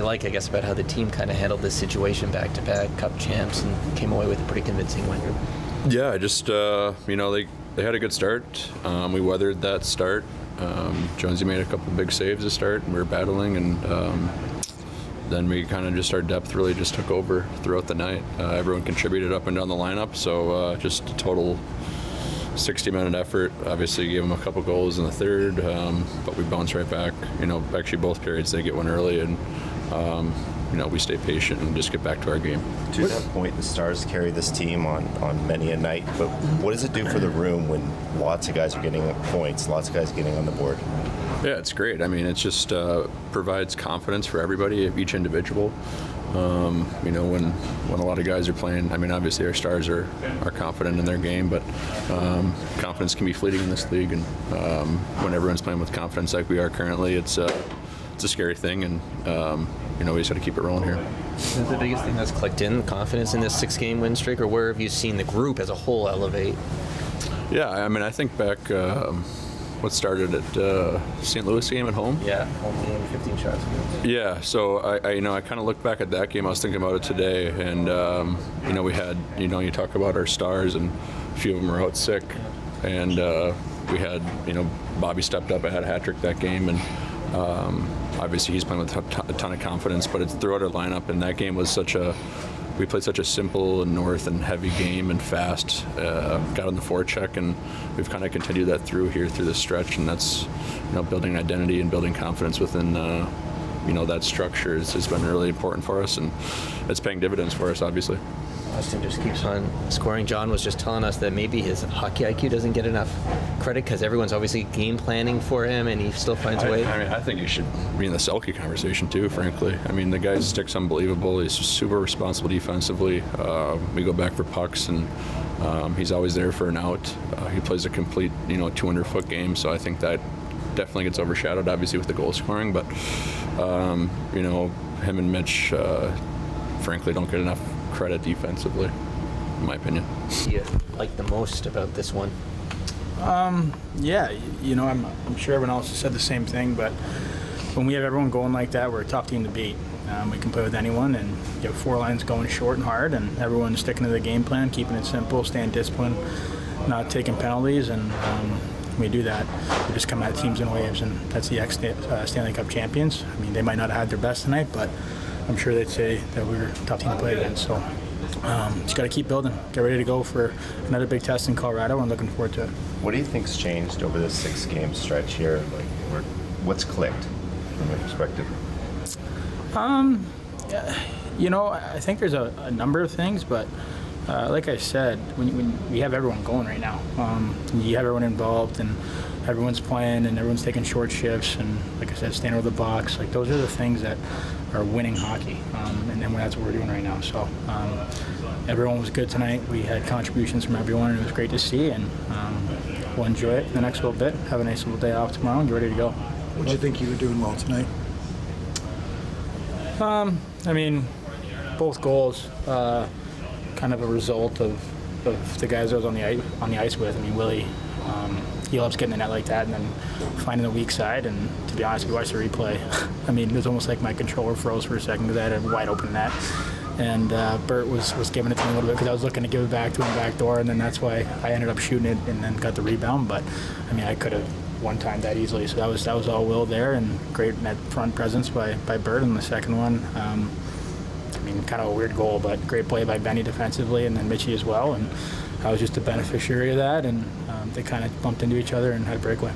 like, I guess, about how the team kind of handled this situation, back-to-back Cup champs, and came away with a pretty convincing win? Yeah, just they had a good start. We weathered that start. Jonesy made a couple big saves to start, and we were battling, and then we kind of just, our depth really just took over throughout the night. Everyone contributed up and down the lineup, so just a total 60-minute effort. Obviously gave them a couple goals in the third, but we bounced right back. Actually both periods they get one early, and we stay patient and just get back to our game. To that point, the Stars carry this team on many a night, but what does it do for the room when lots of guys are getting points, lots of guys getting on the board? Yeah, it's great. I mean, it just provides confidence for everybody, each individual. When a lot of guys are playing, I mean, obviously our Stars are confident in their game, but confidence can be fleeting in this league, and when everyone's playing with confidence like we are currently, it's a scary thing, and we just got to keep it rolling here. Is the biggest thing that's clicked in, confidence in this 6-game win streak, or where have you seen the group as a whole elevate? Yeah, I mean, I think back what started at St. Louis game at home. Yeah, home game, 15 shots. Yeah, so I kind of look back at that game. I was thinking about it today, and we had you talk about our Stars, and a few of them were out sick, and we had Bobby stepped up and had a hat trick that game, and obviously he's playing with a ton of confidence, but it's throughout our lineup, and that game was we played such a simple and north and heavy game and fast, got on the forecheck, and we've kind of continued that through the stretch, and that's building identity and building confidence within that structure has been really important for us, and it's paying dividends for us, obviously. Austin just keeps on scoring. John was just telling us that maybe his hockey IQ doesn't get enough credit because everyone's obviously game planning for him, and he still finds a way. I think he should be in the Selke conversation too, frankly. I mean, the guy's stick's unbelievable. He's super responsible defensively. We go back for pucks, and he's always there for an out. He plays a complete 200-foot game, so I think that definitely gets overshadowed, obviously, with the goal scoring. But him and Mitch, frankly, don't get enough credit defensively, in my opinion. What do you like the most about this one? I'm sure everyone else has said the same thing, but when we have everyone going like that, we're a tough team to beat. We can play with anyone, and you have 4 lines going short and hard, and everyone's sticking to the game plan, keeping it simple, staying disciplined, not taking penalties, and we do that. We just come at teams in waves, and that's the Stanley Cup champions. I mean, they might not have had their best tonight, but I'm sure they'd say that we were a tough team to play against. So just got to keep building, get ready to go for another big test in Colorado, and looking forward to it. What do you think's changed over this 6-game stretch here? What's clicked from your perspective? I think there's a number of things, but like I said, when we have everyone going right now, you have everyone involved, and everyone's playing, and everyone's taking short shifts, and like I said, staying over the box. Like, those are the things that are winning hockey, and that's what we're doing right now. So everyone was good tonight. We had contributions from everyone, and it was great to see, and we'll enjoy it the next little bit, have a nice little day off tomorrow, and get ready to go. What did you think you were doing well tonight? Both goals, kind of a result of the guys I was on the ice with. I mean, Willie, he loves getting the net like that and then finding the weak side. And to be honest, we watched the replay. I mean, it was almost like my controller froze for a second because I had a wide open net. And Bert was giving it to me a little bit because I was looking to give it back to him back door, and then that's why I ended up shooting it and then got the rebound. But I mean, I could have one-timed that easily. So that was all Will there, and great net front presence by Bert in the second one. Kind of a weird goal, but great play by Benny defensively, and then Mitchie as well. And I was just a beneficiary of that, and they kind of bumped into each other and had a breakaway.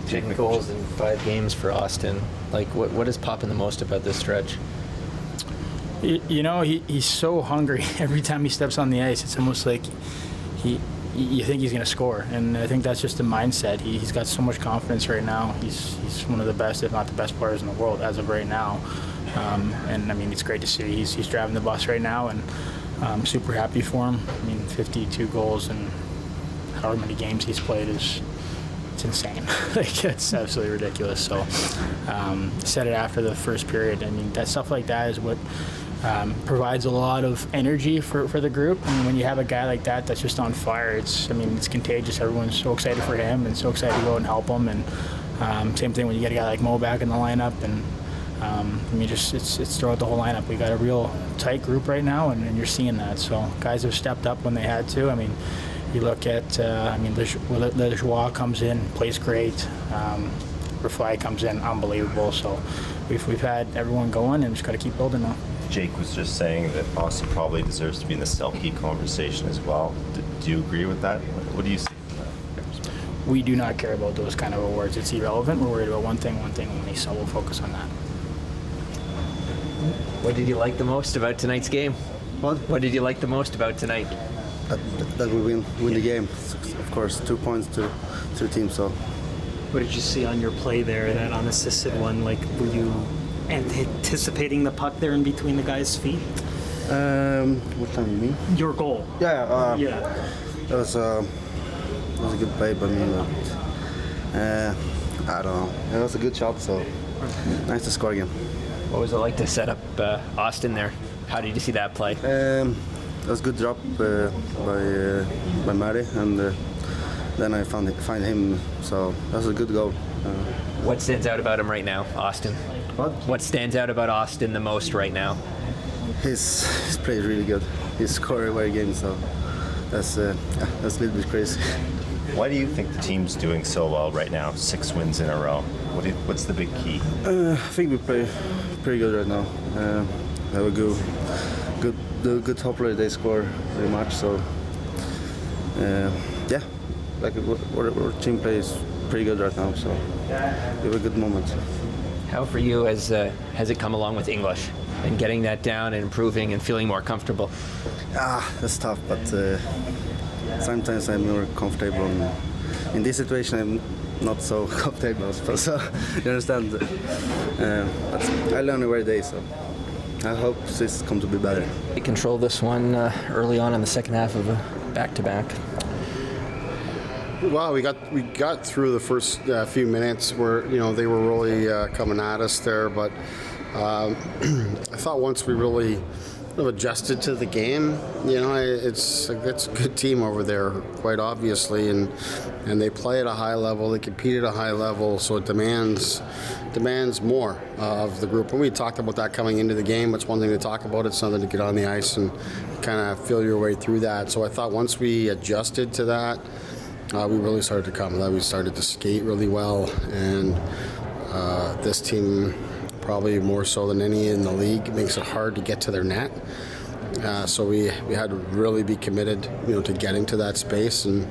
10 goals in 5 games for Austin. Like, what is popping the most about this stretch? He's so hungry every time he steps on the ice. It's almost like you think he's going to score, and I think that's just the mindset. He's got so much confidence right now. He's one of the best, if not the best players in the world as of right now. It's great to see. He's driving the bus right now, and I'm super happy for him. 52 goals and however many games he's played it's insane. It's absolutely ridiculous. So said it after the first period. That stuff like that is what provides a lot of energy for the group. When you have a guy like that that's just on fire, it's contagious. Everyone's so excited for him and so excited to go and help him. And same thing when you get a guy like Mo back in the lineup, and It's throughout the whole lineup. We got a real tight group right now, and you're seeing that. So guys have stepped up when they had to. I mean, you look at, Lejoie comes in, plays great. Refly comes in, unbelievable. So we've had everyone going, and just got to keep building now. Jake was just saying that Austin probably deserves to be in the Selke conversation as well. Do you agree with that? What do you see? We do not care about those kind of awards. It's irrelevant. We're worried about one thing only, so we'll focus on that. What did you like the most about tonight's game? What did you like the most about tonight? That we win the game. Of course, 2 points to the team. So. What did you see on your play there, that unassisted one? Like, were you anticipating the puck there in between the guys' feet? What time you mean? Your goal. Yeah. Yeah. That was a good play by me, but I don't know. It was a good shot, so nice to score again. What was it like to set up Austin there? How did you see that play? It was a good drop by Murray, and then I find him, so that was a good goal. What stands out about him right now, Austin? What stands out about Austin the most right now? His play is really good. He scored every game, so that's a little bit crazy. Why do you think the team's doing so well right now? 6 wins in a row. What's the big key? I think we play pretty good right now. They have a good top player. They score very much. So our team plays pretty good right now. So we have a good moment. How for you has it come along with English and getting that down and improving and feeling more comfortable? That's tough, but sometimes I'm more comfortable. In this situation, I'm not so comfortable. So you understand? But I learn every day, so I hope this comes to be better. You control this one early on in the second half of a back-to-back. Well, we got through the first few minutes where they were really coming at us there, but I thought once we really adjusted to the game, it's a good team over there, quite obviously, and they play at a high level, they compete at a high level, so it demands more of the group. And we talked about that coming into the game. It's one thing to talk about, it's another to get on the ice and kind of feel your way through that. So I thought once we adjusted to that, we really started to come. We started to skate really well, and this team, probably more so than any in the league, makes it hard to get to their net. So we had to really be committed, to getting to that space, and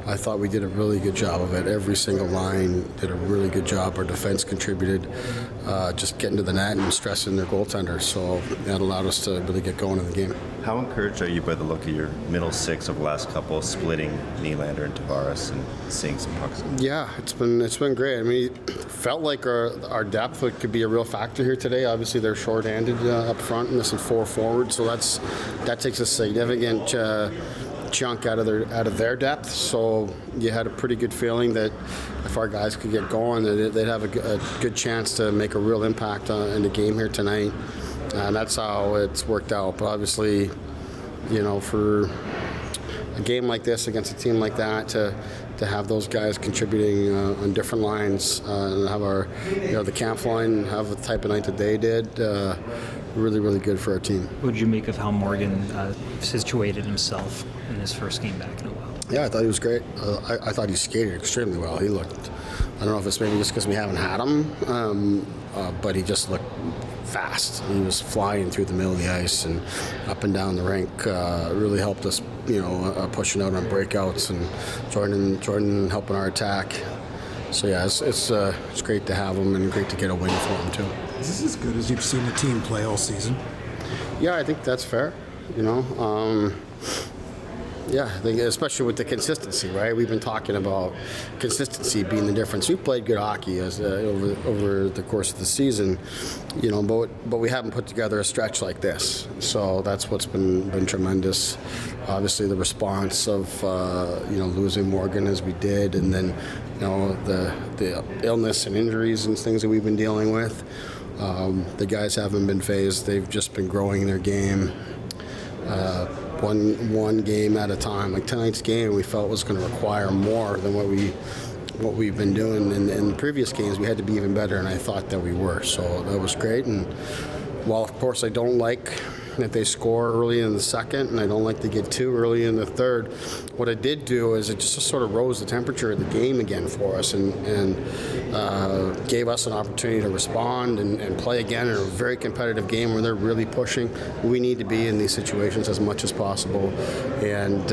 I thought we did a really good job of it. Every single line did a really good job. Our defense contributed, just getting to the net and stressing their goaltender. So that allowed us to really get going in the game. How encouraged are you by the look of your middle six of the last couple, splitting Nylander and Tavares and seeing some pucks? Yeah, it's been great. I mean, it felt like our depth could be a real factor here today. Obviously, they're short-handed up front, and this is 4 forwards, so that takes a significant chunk out of their depth. So you had a pretty good feeling that if our guys could get going, they'd have a good chance to make a real impact in the game here tonight. And that's how it's worked out. But obviously, for a game like this against a team like that, to have those guys contributing on different lines and have our, the camp line have the type of night that they did, really, really good for our team. What did you make of how Morgan situated himself in his first game back in a while? Yeah, I thought he was great. I thought he skated extremely well. He looked, I don't know if it's maybe just because we haven't had him, but he just looked fast. He was flying through the middle of the ice and up and down the rink. Really helped us, pushing out on breakouts, and Jordan helping our attack. So yeah, it's great to have him and great to get a win for him too. Is this as good as you've seen the team play all season? Yeah, I think that's fair. Yeah, I think especially with the consistency, right? We've been talking about consistency being the difference. We've played good hockey over the course of the season, but we haven't put together a stretch like this. So that's what's been tremendous. Obviously, the response of losing Morgan as we did, and then the illness and injuries and things that we've been dealing with. The guys haven't been phased. They've just been growing their game. One game at a time. Like tonight's game, we felt was going to require more than what we what we've been doing in the previous games. We had to be even better, and I thought that we were. So that was great. And while, of course, I don't like that they score early in the second, and I don't like to get too early in the third, what it did do is it just sort of rose the temperature of the game again for us, and gave us an opportunity to respond and play again in a very competitive game where they're really pushing. We need to be in these situations as much as possible, and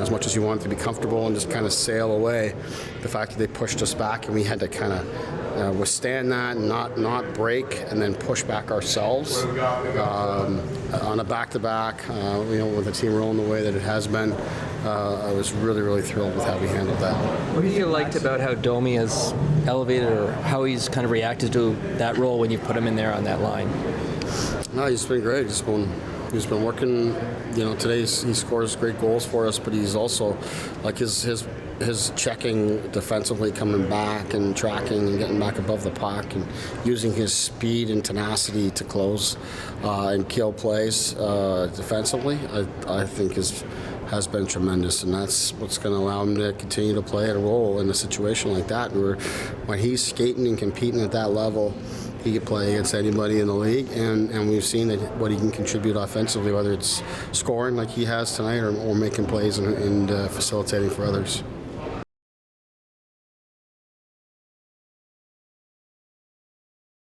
as much as you want it to be comfortable and just kind of sail away, the fact that they pushed us back and we had to kind of withstand that and not break and then push back ourselves on a back-to-back, with the team rolling the way that it has been. I was really thrilled with how we handled that. What do you liked about how Domi has elevated, or how he's kind of reacted to that role when you put him in there on that line? No, he's been great. He's been working. Today he scores great goals for us, but he's also like his checking defensively, coming back and tracking and getting back above the puck and using his speed and tenacity to close and kill plays defensively, I think has been tremendous, and that's what's going to allow him to continue to play a role in a situation like that. When he's skating and competing at that level, he can play against anybody in the league, and we've seen what he can contribute offensively, whether it's scoring like he has tonight or making plays and facilitating for others.